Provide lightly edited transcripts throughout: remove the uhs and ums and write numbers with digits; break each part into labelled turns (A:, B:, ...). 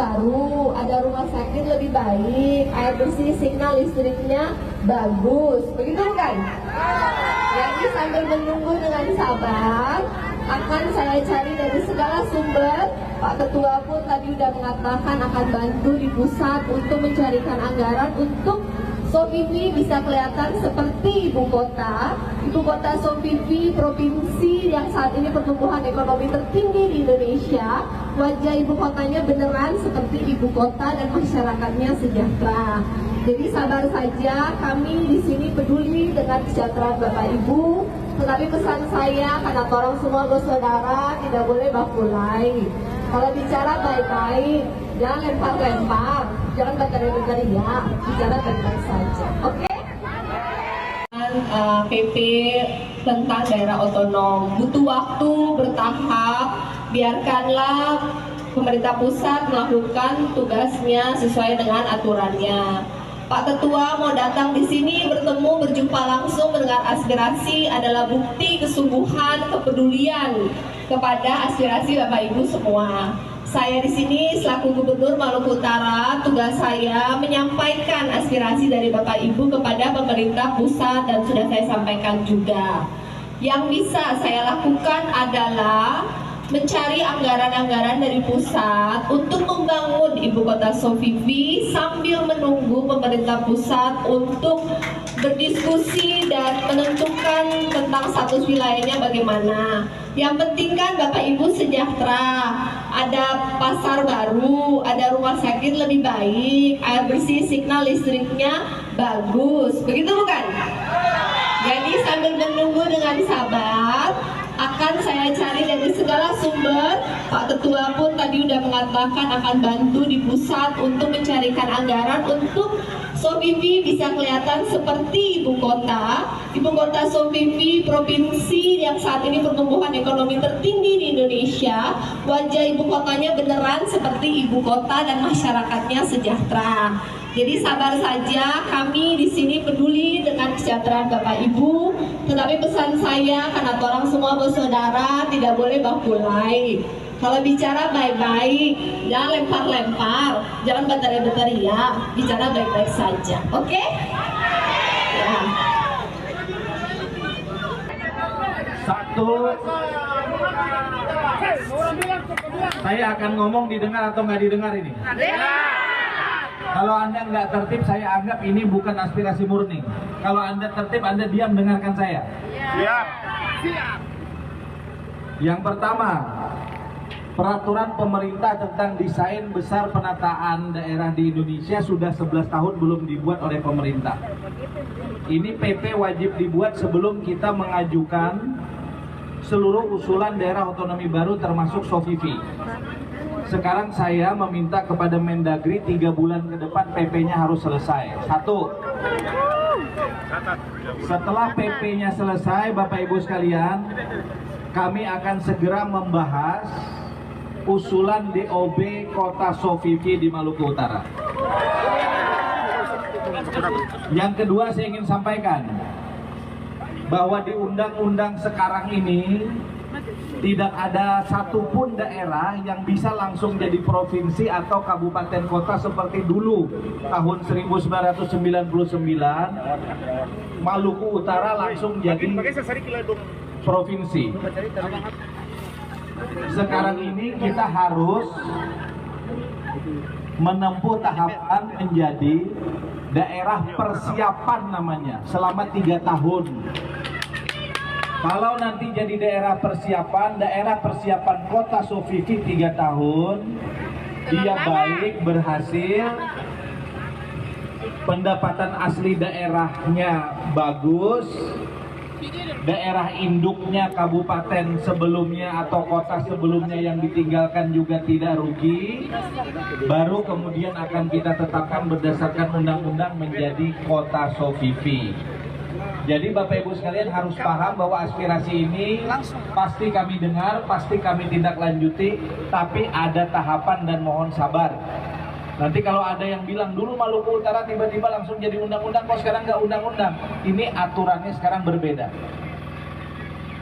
A: baru, ada rumah sakit lebih baik, air bersih, signal listriknya bagus, begitu kan? Jadi sambil menunggu dengan sabar, akan saya cari dari segala sumber. Pak Ketua pun tadi udah mengatakan akan bantu di pusat untuk mencarikan anggaran untuk Sofifi bisa kelihatan seperti ibu kota Sofifi provinsi yang saat ini pertumbuhan ekonomi tertinggi di Indonesia. Wajah ibu kotanya beneran seperti ibu kota dan masyarakatnya sejahtera. Jadi sabar saja, kami di sini peduli dengan kesejahteraan Bapak Ibu. Tetapi pesan saya, karena orang semua bersaudara, tidak boleh bakulai. Kalau bicara baik-baik, jangan lempar-lempar, jangan berteriak-teriak, bicara baik-baik saja. Oke? PP tentang daerah otonom butuh waktu bertahap, biarkanlah pemerintah pusat melakukan tugasnya sesuai dengan aturannya. Pak Ketua mau datang di sini bertemu, berjumpa langsung mendengar aspirasi adalah bukti kesungguhan, kepedulian kepada aspirasi Bapak Ibu semua. Saya di sini selaku Gubernur Maluku Utara, tugas saya menyampaikan aspirasi dari Bapak Ibu kepada pemerintah pusat dan sudah saya sampaikan juga. Yang bisa saya lakukan adalah mencari anggaran-anggaran dari pusat untuk membangun ibu kota Sofifi sambil menunggu pemerintah pusat untuk berdiskusi dan menentukan tentang status wilayahnya bagaimana. Yang penting kan Bapak Ibu sejahtera, ada pasar baru, ada rumah sakit lebih baik, air bersih, signal listriknya bagus, begitu bukan? Jadi sambil menunggu dengan sabar, akan saya cari dari segala sumber. Pak Ketua pun tadi udah mengatakan akan bantu di pusat untuk mencarikan anggaran untuk Sofifi bisa kelihatan seperti ibu kota Sofifi provinsi yang saat ini pertumbuhan ekonomi tertinggi di Indonesia. Wajah ibu kotanya beneran seperti ibu kota dan masyarakatnya sejahtera. Jadi sabar saja, kami di sini peduli dengan kesejahteraan Bapak Ibu. Tetapi pesan saya, karena orang semua bersaudara, tidak boleh bakulai. Kalau bicara baik-baik, jangan lempar-lempar, jangan berteriak-teriak, bicara baik-baik saja. Oke? Ya.
B: Satu, saya akan ngomong didengar atau nggak didengar ini? Kalau Anda nggak tertib, saya anggap ini bukan aspirasi murni. Kalau Anda tertib, Anda diam dengarkan saya.
C: Siap.
B: Yang pertama, peraturan pemerintah tentang desain besar penataan daerah di Indonesia sudah 11 tahun belum dibuat oleh pemerintah. Ini PP wajib dibuat sebelum kita mengajukan seluruh usulan daerah otonomi baru termasuk Sofifi. Sekarang saya meminta kepada Mendagri 3 bulan ke depan PP-nya harus selesai. Satu, setelah PP-nya selesai, Bapak Ibu sekalian, kami akan segera membahas usulan DOB Kota Sofifi di Maluku Utara. Yang kedua, saya ingin sampaikan bahwa di undang-undang sekarang ini tidak ada satupun daerah yang bisa langsung jadi provinsi atau kabupaten kota seperti dulu tahun 1999 Maluku Utara langsung jadi provinsi. Sekarang ini kita harus menempuh tahapan menjadi daerah persiapan namanya selama 3 tahun. Kalau nanti jadi daerah persiapan kota Sofifi 3 tahun, dia baik, berhasil, pendapatan asli daerahnya bagus, daerah induknya kabupaten sebelumnya atau kota sebelumnya yang ditinggalkan juga tidak rugi, baru kemudian akan kita tetapkan berdasarkan undang-undang menjadi kota Sofifi. Jadi Bapak Ibu sekalian harus paham bahwa aspirasi ini pasti kami dengar, pasti kami tindak lanjuti, tapi ada tahapan dan mohon sabar. Nanti kalau ada yang bilang dulu Maluku Utara tiba-tiba langsung jadi undang-undang, kok sekarang nggak undang-undang? Ini aturannya sekarang berbeda.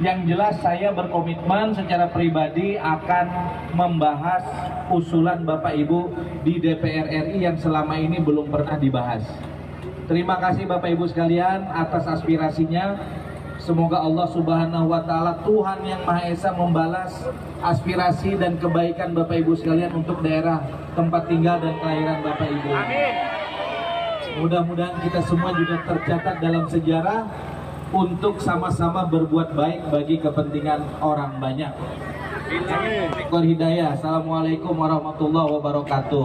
B: Yang jelas saya berkomitmen secara pribadi akan membahas usulan Bapak Ibu di DPR RI yang selama ini belum pernah dibahas. Terima kasih Bapak Ibu sekalian atas aspirasinya. Semoga Allah Subhanahu wa Ta'ala, Tuhan yang Maha Esa, membalas aspirasi dan kebaikan Bapak Ibu sekalian untuk daerah tempat tinggal dan kelahiran Bapak Ibu. Amin. Mudah-mudahan kita semua juga tercatat dalam sejarah untuk sama-sama berbuat baik bagi kepentingan orang banyak. Amin. Hidayah. Assalamualaikum warahmatullahi wabarakatuh.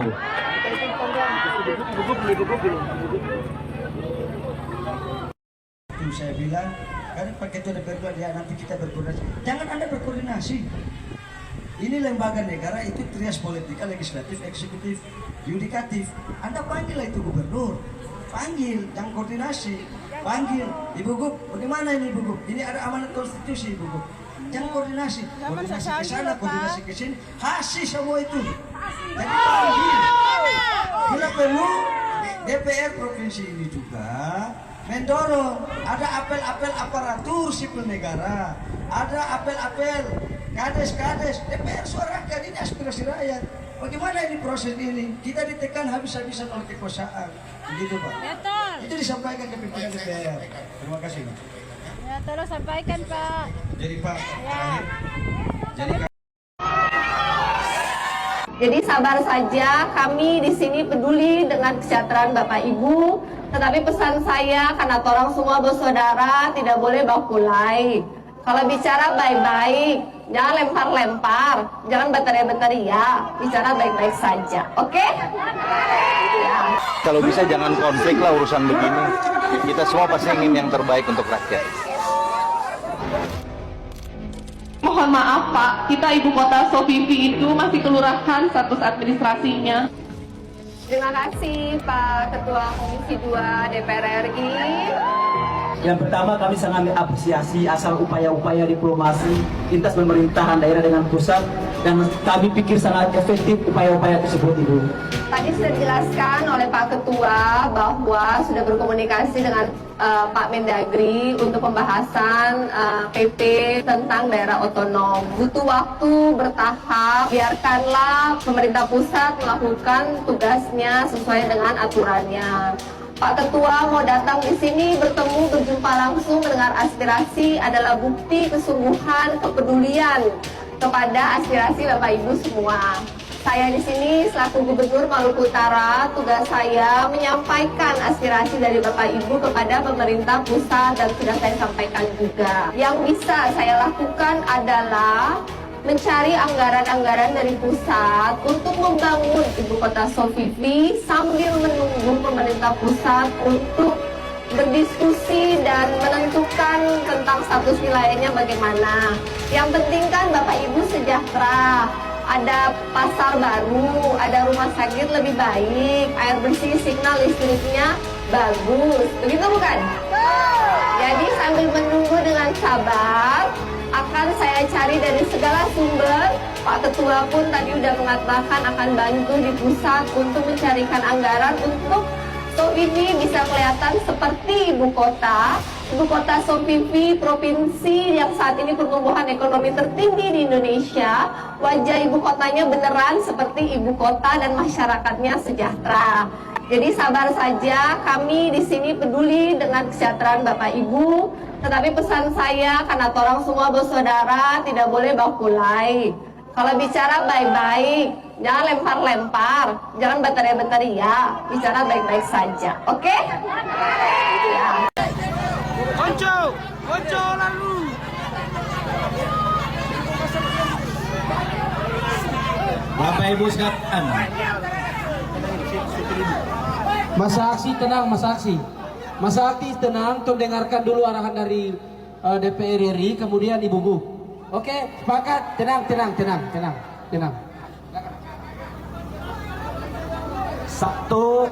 C: Itu saya bilang, karena pakai itu berdua ya, nanti kita berkoordinasi. Jangan Anda berkoordinasi. Ini lembaga negara, itu trias politik, legislatif, eksekutif, yudikatif. Anda panggil itu gubernur, panggil, jangan koordinasi. Panggil, Ibu Gub, bagaimana ini Ibu Gub? Ini ada amanat konstitusi Ibu Gub. Jangan koordinasi, koordinasi ke sana, koordinasi ke sini, hasil semua itu. Jadi panggil. Bila perlu, DPR provinsi ini juga mendorong, ada apel-apel aparatur sipil negara, ada apel-apel kades-kades, DPR suarakan, ini aspirasi rakyat. Bagaimana ini proses ini? Kita ditekan habis-habisan oleh kekuasaan. Begitu Pak.
D: Betul.
C: Itu disampaikan ke pimpinan DPR. Terima kasih Pak.
D: Ya, tolong sampaikan Pak.
C: Jadi Pak,
D: Ya.
A: Jadi sabar saja, kami di sini peduli dengan kesejahteraan Bapak Ibu. Tetapi pesan saya, karena orang semua bersaudara, tidak boleh bakulai. Kalau bicara baik-baik, jangan lempar-lempar, jangan berteriak-berteriak, bicara baik-baik saja, oke? Ya.
E: Kalau bisa jangan konflik lah urusan begini. Kita semua pasti ingin yang terbaik untuk rakyat.
F: Mohon maaf Pak, kita Ibu Kota Sofifi itu masih kelurahan, status administrasinya.
A: Terima kasih Pak Ketua Komisi 2 DPR RI.
G: Yang pertama, kami sangat mengapresiasi asal upaya-upaya diplomasi lintas pemerintahan daerah dengan pusat, dan kami pikir sangat efektif upaya-upaya tersebut, Ibu.
A: Tadi sudah dijelaskan oleh Pak Ketua bahwa sudah berkomunikasi dengan Pak Mendagri untuk pembahasan PP tentang daerah otonom. Butuh waktu bertahap, biarkanlah pemerintah pusat melakukan tugasnya sesuai dengan aturannya. Pak Ketua mau datang di sini bertemu, berjumpa langsung, mendengar aspirasi adalah bukti kesungguhan, kepedulian kepada aspirasi Bapak Ibu semua. Saya di sini selaku Gubernur Maluku Utara, tugas saya menyampaikan aspirasi dari Bapak Ibu kepada pemerintah pusat, dan sudah saya sampaikan juga. Yang bisa saya lakukan adalah mencari anggaran-anggaran dari pusat untuk membangun Ibu Kota Sofifi sambil menunggu pemerintah pusat untuk berdiskusi dan menentukan tentang status wilayahnya bagaimana. Yang penting kan Bapak Ibu sejahtera, ada pasar baru, ada rumah sakit lebih baik, air bersih, signal listriknya bagus, begitu bukan? Jadi sambil menunggu dengan sabar, akan saya cari dari segala sumber. Pak Ketua pun tadi udah mengatakan akan bantu di pusat untuk mencarikan anggaran untuk Sofifi bisa kelihatan seperti ibu kota. Ibu kota Sofifi, provinsi yang saat ini pertumbuhan ekonomi tertinggi di Indonesia. Wajah ibu kotanya beneran seperti ibu kota dan masyarakatnya sejahtera. Jadi sabar saja, kami di sini peduli dengan kesejahteraan Bapak Ibu. Tetapi pesan saya, karena orang semua bersaudara, tidak boleh bakulai. Kalau bicara baik-baik, jangan lempar-lempar, jangan berteriak-berteriak, bicara baik-baik saja, oke? Ya.
H: Konco lalu.
B: Bapak Ibu sekalian,
I: Masa aksi tenang, masa aksi. Masa aksi tenang, tolong dengarkan dulu arahan dari DPR RI, kemudian Ibu Bu. Oke, sepakat? Tenang.
B: Satu,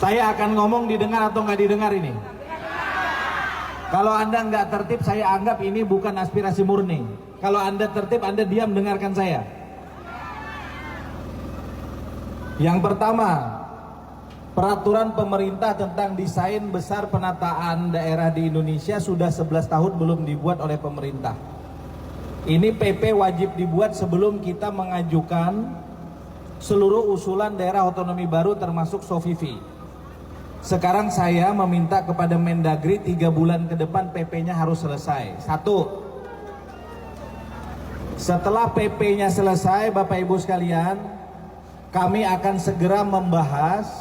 B: saya akan ngomong didengar atau nggak didengar ini. Kalau Anda nggak tertib, saya anggap ini bukan aspirasi murni. Kalau Anda tertib, Anda diam dengarkan saya. Yang pertama, Peraturan pemerintah tentang desain besar penataan daerah di Indonesia sudah 11 tahun belum dibuat oleh pemerintah. Ini PP wajib dibuat sebelum kita mengajukan seluruh usulan daerah otonomi baru termasuk SOFIVI. Sekarang saya meminta kepada Mendagri 3 bulan ke depan PP-nya harus selesai. 1. Setelah PP-nya selesai, Bapak Ibu sekalian, kami akan segera membahas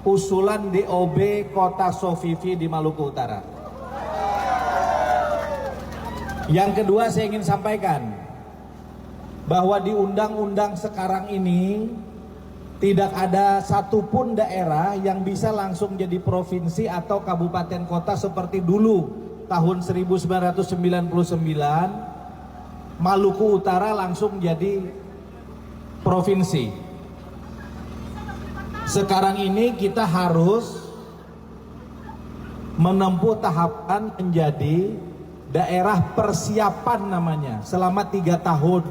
B: usulan DOB Kota SOFIVI di Maluku Utara. Yang kedua, saya ingin sampaikan bahwa di undang-undang sekarang ini tidak ada satupun daerah yang bisa langsung jadi provinsi atau kabupaten kota seperti dulu tahun 1999 Maluku Utara langsung jadi provinsi. Sekarang ini kita harus menempuh tahapan menjadi daerah persiapan namanya selama 3 tahun.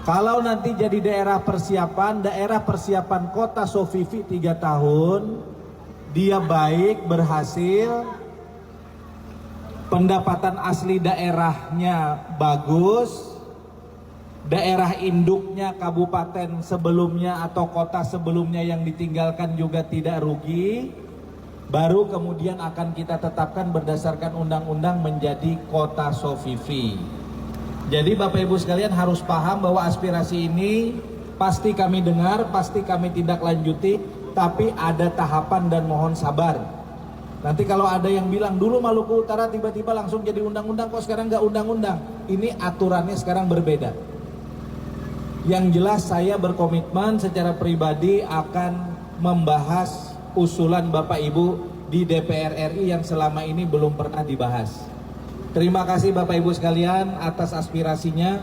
B: Kalau nanti jadi daerah persiapan kota SOFIVI 3 tahun, dia baik, berhasil, pendapatan asli daerahnya bagus, daerah induknya kabupaten sebelumnya atau kota sebelumnya yang ditinggalkan juga tidak rugi, baru kemudian akan kita tetapkan berdasarkan undang-undang menjadi kota SOFIVI. Jadi Bapak Ibu sekalian harus paham bahwa aspirasi ini pasti kami dengar, pasti kami tindak lanjuti, tapi ada tahapan dan mohon sabar. Nanti kalau ada yang bilang dulu Maluku Utara tiba-tiba langsung jadi undang-undang, kok sekarang nggak undang-undang? Ini aturannya sekarang berbeda. Yang jelas saya berkomitmen secara pribadi akan membahas usulan Bapak Ibu di DPR RI yang selama ini belum pernah dibahas. Terima kasih Bapak Ibu sekalian atas aspirasinya.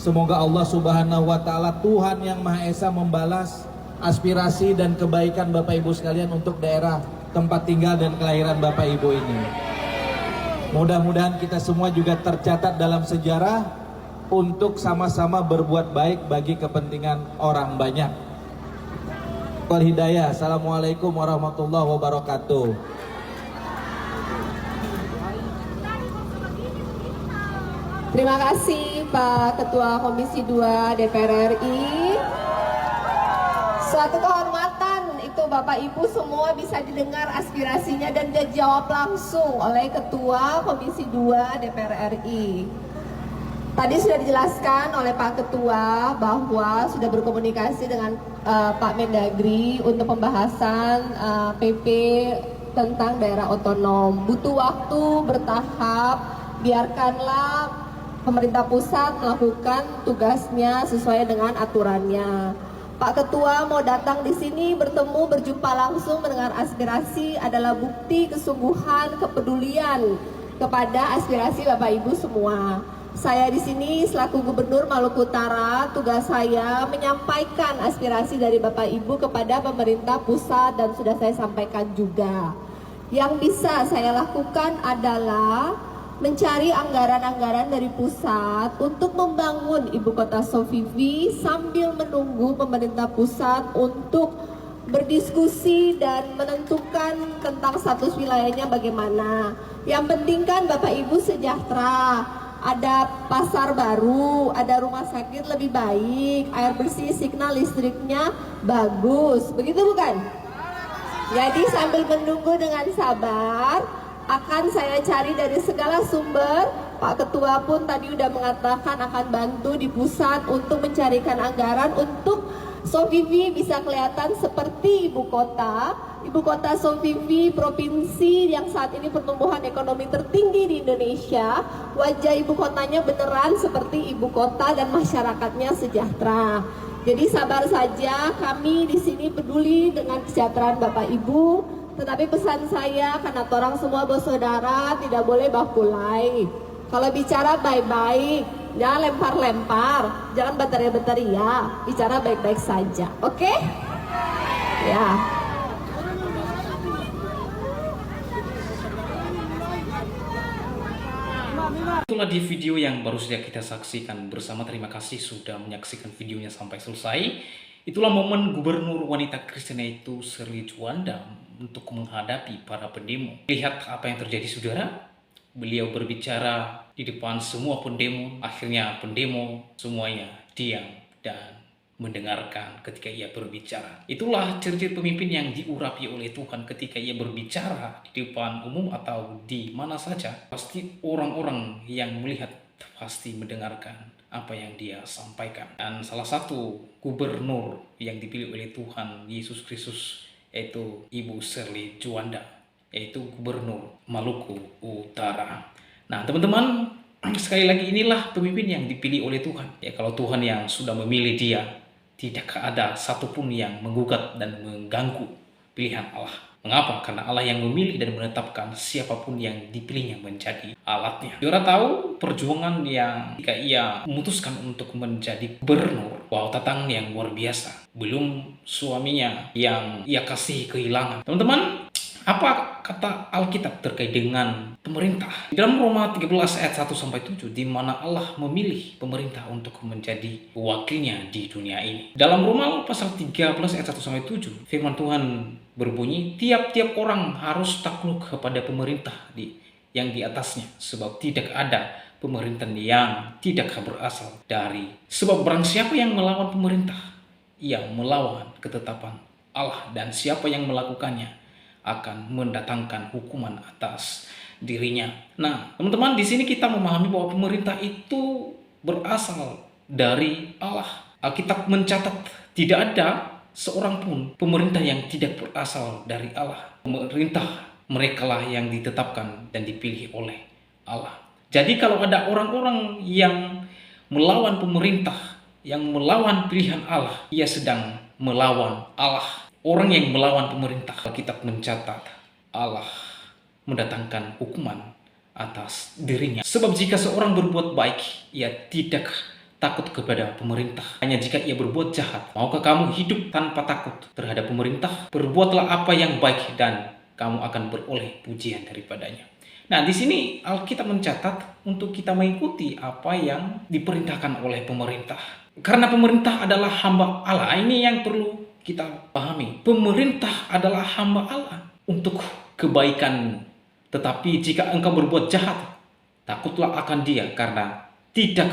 B: Semoga Allah Subhanahu wa Ta'ala, Tuhan yang Maha Esa, membalas aspirasi dan kebaikan Bapak Ibu sekalian untuk daerah tempat tinggal dan kelahiran Bapak Ibu ini. Mudah-mudahan kita semua juga tercatat dalam sejarah untuk sama-sama berbuat baik bagi kepentingan orang banyak. Wal hidayah. Assalamualaikum warahmatullahi wabarakatuh.
A: Terima kasih Pak Ketua Komisi 2 DPR RI. Suatu kehormatan itu Bapak Ibu semua bisa didengar aspirasinya dan dijawab langsung oleh Ketua Komisi 2 DPR RI. Tadi sudah dijelaskan oleh Pak Ketua bahwa sudah berkomunikasi dengan Pak Mendagri untuk pembahasan PP tentang daerah otonom. Butuh waktu bertahap, biarkanlah pemerintah pusat melakukan tugasnya sesuai dengan aturannya. Pak Ketua mau datang di sini bertemu, berjumpa langsung mendengar aspirasi adalah bukti kesungguhan, kepedulian kepada aspirasi Bapak Ibu semua. Saya di sini selaku Gubernur Maluku Utara, tugas saya menyampaikan aspirasi dari Bapak Ibu kepada pemerintah pusat dan sudah saya sampaikan juga. Yang bisa saya lakukan adalah mencari anggaran-anggaran dari pusat untuk membangun ibu kota SOFIVI sambil menunggu pemerintah pusat untuk berdiskusi dan menentukan tentang status wilayahnya bagaimana. Yang penting kan Bapak Ibu sejahtera, ada pasar baru, ada rumah sakit lebih baik, air bersih, signal listriknya bagus, begitu bukan? Jadi sambil menunggu dengan sabar, akan saya cari dari segala sumber. Pak Ketua pun tadi udah mengatakan akan bantu di pusat untuk mencarikan anggaran untuk SOFIVI bisa kelihatan seperti ibu kota SOFIVI provinsi yang saat ini pertumbuhan ekonomi tertinggi di Indonesia. Wajah ibu kotanya beneran seperti ibu kota dan masyarakatnya sejahtera. Jadi sabar saja, kami di sini peduli dengan kesejahteraan Bapak Ibu. Tetapi pesan saya, karena orang semua bersaudara, tidak boleh bakulai. Kalau bicara baik-baik, jangan lempar-lempar, jangan berteriak-berteriak, bicara baik-baik saja, oke? Ya.
H: Itulah di video yang baru saja kita saksikan bersama. Terima kasih sudah menyaksikan videonya sampai selesai. Itulah momen Gubernur Wanita Kristen yaitu Sherly Juanda untuk menghadapi para pendemo. Lihat apa yang terjadi saudara. Beliau berbicara di depan semua pendemo. Akhirnya pendemo semuanya diam dan mendengarkan ketika ia berbicara. Itulah ciri-ciri pemimpin yang diurapi oleh Tuhan ketika ia berbicara di depan umum atau di mana saja. Pasti orang-orang yang melihat pasti mendengarkan apa yang dia sampaikan. Dan salah satu gubernur yang dipilih oleh Tuhan Yesus Kristus yaitu Ibu Sherly Juanda, yaitu Gubernur Maluku Utara. Nah teman-teman, sekali lagi inilah pemimpin yang dipilih oleh Tuhan. Ya, kalau Tuhan yang sudah memilih dia, tidak ada satupun yang menggugat dan mengganggu pilihan Allah. Mengapa? Karena Allah yang memilih dan menetapkan siapapun yang dipilihnya menjadi alatnya. Saudara tahu perjuangan yang ketika ia memutuskan untuk menjadi gubernur, wow, tantangan yang luar biasa. Belum suaminya yang ia kasih kehilangan. Teman-teman, apa kata Alkitab terkait dengan pemerintah? Di dalam Roma 13 ayat 1-7, di mana Allah memilih pemerintah untuk menjadi wakilnya di dunia ini. Dalam Roma pasal 13 ayat 1-7, firman Tuhan berbunyi, tiap-tiap orang harus takluk kepada pemerintah yang di atasnya, sebab tidak ada pemerintahan yang tidak berasal dari. Sebab barang siapa yang melawan pemerintah, ia melawan ketetapan Allah, dan siapa yang melakukannya akan mendatangkan hukuman atas dirinya. Nah, teman-teman, di sini kita memahami bahwa pemerintah itu berasal dari Allah. Alkitab mencatat tidak ada seorang pun pemerintah yang tidak berasal dari Allah. Pemerintah merekalah yang ditetapkan dan dipilih oleh Allah. Jadi kalau ada orang-orang yang melawan pemerintah, yang melawan pilihan Allah, ia sedang melawan Allah. Orang yang melawan pemerintah, Alkitab mencatat Allah mendatangkan hukuman atas dirinya. Sebab jika seorang berbuat baik, ia tidak takut kepada pemerintah. Hanya jika ia berbuat jahat. Maukah kamu hidup tanpa takut terhadap pemerintah? Berbuatlah apa yang baik dan kamu akan beroleh pujian daripadanya. Nah, di sini Alkitab mencatat untuk kita mengikuti apa yang diperintahkan oleh pemerintah. Karena pemerintah adalah hamba Allah. Ini yang perlu kita pahami. Pemerintah adalah hamba Allah untuk kebaikan. Tetapi jika engkau berbuat jahat, takutlah akan dia, karena tidak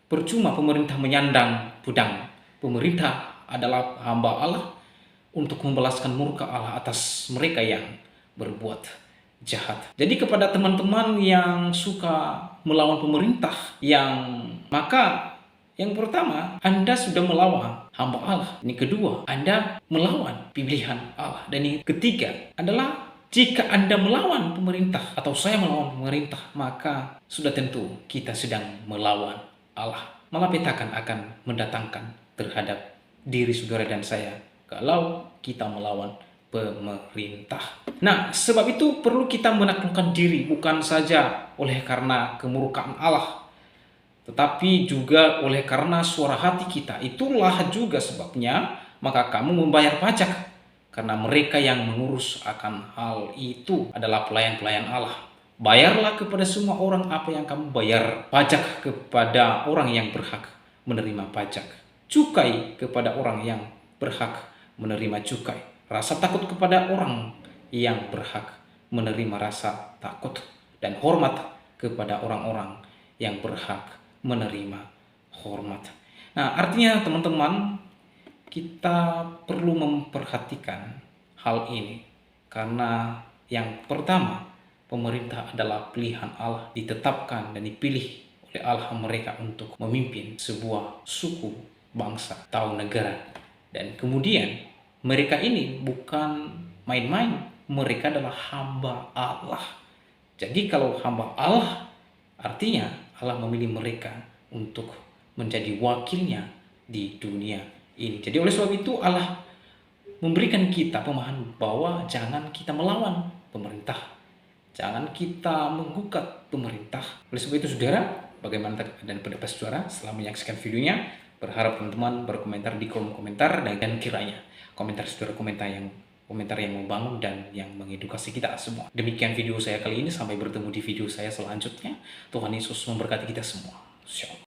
H: percuma pemerintah menyandang pedang. Pemerintah adalah hamba Allah untuk membalaskan murka Allah atas mereka yang berbuat jahat. Jadi kepada teman-teman yang suka melawan pemerintah, maka yang pertama, Anda sudah melawan hamba Allah. Ini kedua, Anda melawan pilihan Allah. Dan yang ketiga adalah jika Anda melawan pemerintah atau saya melawan pemerintah, maka sudah tentu kita sedang melawan Allah. Malapetakan akan mendatangkan terhadap diri saudara dan saya kalau kita melawan pemerintah. Nah, sebab itu perlu kita menaklukkan diri, bukan saja oleh karena kemurkaan Allah, tetapi juga oleh karena suara hati kita. Itulah juga sebabnya maka kamu membayar pajak, karena mereka yang mengurus akan hal itu adalah pelayan-pelayan Allah. Bayarlah kepada semua orang apa yang kamu bayar. Pajak kepada orang yang berhak menerima pajak. Cukai kepada orang yang berhak menerima cukai. Rasa takut kepada orang yang berhak menerima rasa takut. Dan hormat kepada orang-orang yang berhak menerima hormat. Nah, artinya teman-teman, kita perlu memperhatikan hal ini. Karena yang pertama, pemerintah adalah pilihan Allah, ditetapkan dan dipilih oleh Allah mereka untuk memimpin sebuah suku, bangsa, atau negara. Dan kemudian mereka ini bukan main-main, mereka adalah hamba Allah. Jadi kalau hamba Allah, artinya Allah memilih mereka untuk menjadi wakilnya di dunia ini. Jadi oleh sebab itu Allah memberikan kita pemahaman bahwa jangan kita melawan pemerintah. Jangan kita menggugat pemerintah. Oleh sebab itu saudara, bagaimana dan pendapat saudara setelah menyaksikan videonya? Berharap teman-teman berkomentar di kolom komentar, dan kiranya komentar saudara komentar yang membangun dan yang mengedukasi kita semua. Demikian video saya kali ini, sampai bertemu di video saya selanjutnya. Tuhan Yesus memberkati kita semua. Shalom.